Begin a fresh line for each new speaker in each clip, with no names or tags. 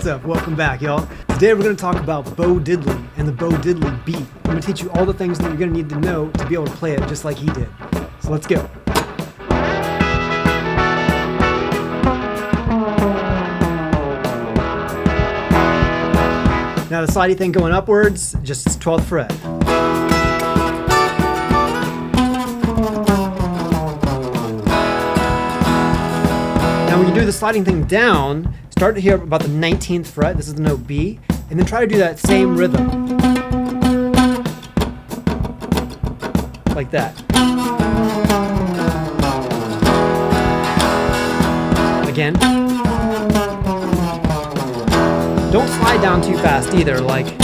up? Welcome back, y'all. Today we're going to talk about Bo Diddley and the Bo Diddley beat. I'm going to teach you all the things that you're going to need to know to be able to play it just like he did. So let's go. Now the slidey thing going upwards, just 12th fret. Now when you do the sliding thing down, start here about the 19th fret, this is the note B, and then try to do that same rhythm. Like that. Again. Don't slide down too fast either, like, you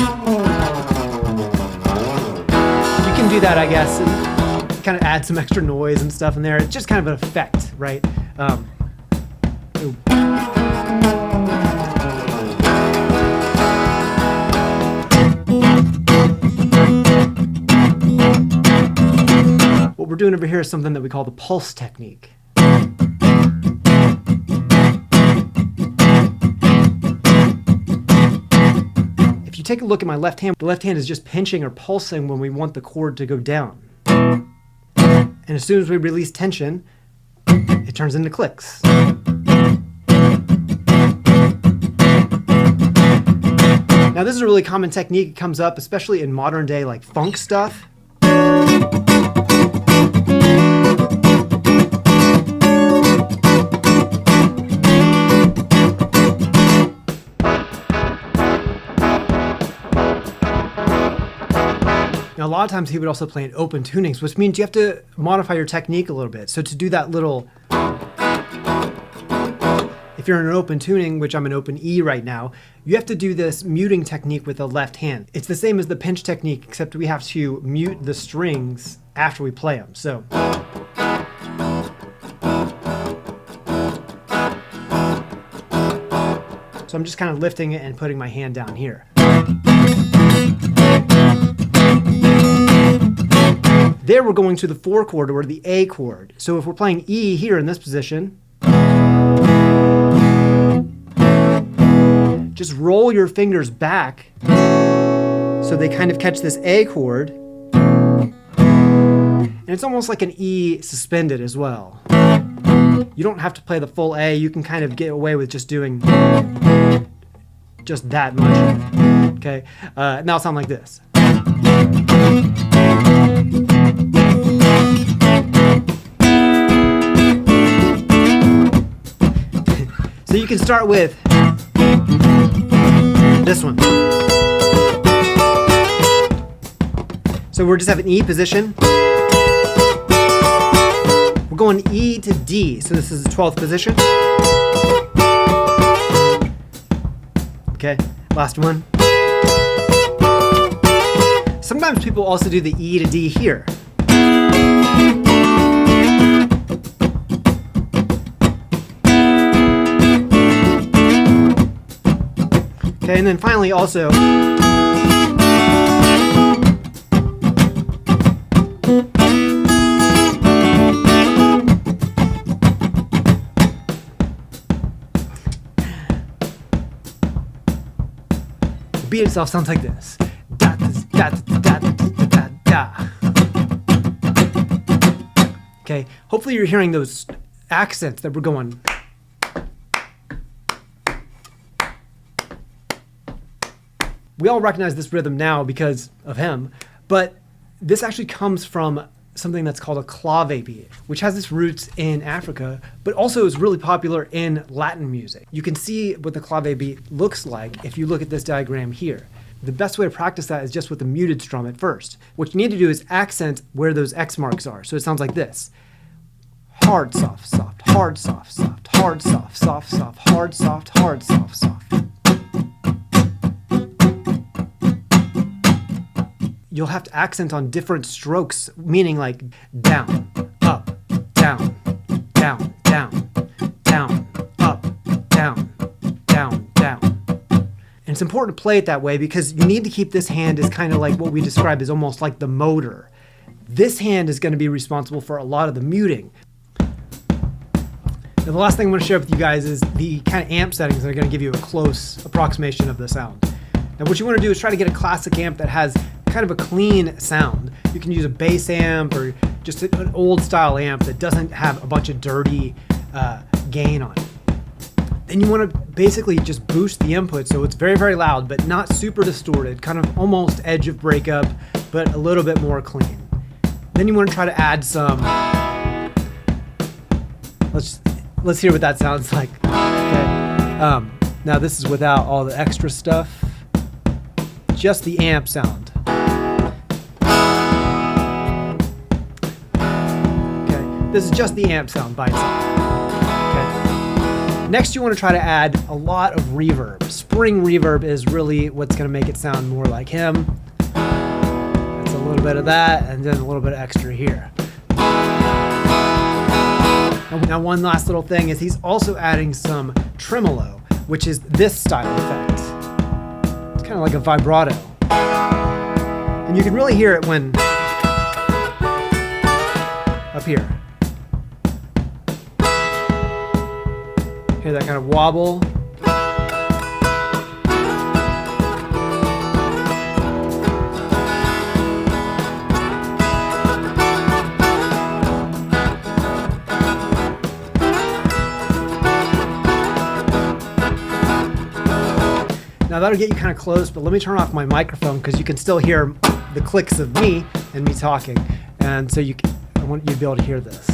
can do that, I guess, and kind of add some extra noise and stuff in there. It's just kind of an effect, right? What we're doing over here is something that we call the pulse technique. If you take a look at my left hand, the left hand is just pinching or pulsing when we want the chord to go down. And as soon as we release tension, it turns into clicks. Now this is a really common technique. It comes up especially in modern day like funk stuff. Now, a lot of times he would also play in open tunings, which means you have to modify your technique a little bit. So to do that little, if you're in an open tuning, which I'm in open E right now, you have to do this muting technique with the left hand. It's the same as the pinch technique, except we have to mute the strings after we play them. So I'm just kind of lifting it and putting my hand down here. There we're going to the 4 chord or the A chord. So if we're playing E here in this position, just roll your fingers back so they kind of catch this A chord. And it's almost like an E suspended as well. You don't have to play the full A. You can kind of get away with just doing just that much. Okay, now it'll sound like this. So you can start with this one. So we're just having E position. We're going E to D. So this is the 12th position. Okay, last one. Sometimes people also do the E to D here. Okay, and then finally also the beat itself sounds like this. Da, da, da, da, da, da, da. Okay, hopefully you're hearing those accents that we're going. We all recognize this rhythm now because of him, but this actually comes from something that's called a clave beat, which has its roots in Africa, but also is really popular in Latin music. You can see what the clave beat looks like if you look at this diagram here. The best way to practice that is just with the muted strum at first. What you need to do is accent where those X marks are. So it sounds like this. Hard, soft, soft, hard, soft, soft, hard, soft, soft, soft, hard, soft, hard, soft, soft. You'll have to accent on different strokes, meaning like down, up, down, down, down, down, up, down, down, down. And it's important to play it that way because you need to keep this hand as kind of like what we describe as almost like the motor. This hand is going to be responsible for a lot of the muting. Now, the last thing I want to share with you guys is the kind of amp settings that are going to give you a close approximation of the sound. Now, what you want to do is try to get a classic amp that has kind of a clean sound. You can use a bass amp or just an old style amp that doesn't have a bunch of dirty gain on it. Then you want to basically just boost the input so it's very, very loud, but not super distorted, kind of almost edge of breakup, but a little bit more clean. Then you want to try to add some, let's hear what that sounds like. Okay. Now this is without all the extra stuff, just the amp sound. Okay, this is just the amp sound by itself. Okay. Next, you want to try to add a lot of reverb. Spring reverb is really what's going to make it sound more like him. It's a little bit of that, and then a little bit extra here. Now, one last little thing is he's also adding some tremolo, which is this style effect. It's kind of like a vibrato. And you can really hear it when up here. Hear that kind of wobble. Now that'll get you kind of close, but let me turn off my microphone because you can still hear the clicks of me and me talking. And so I want you to be able to hear this.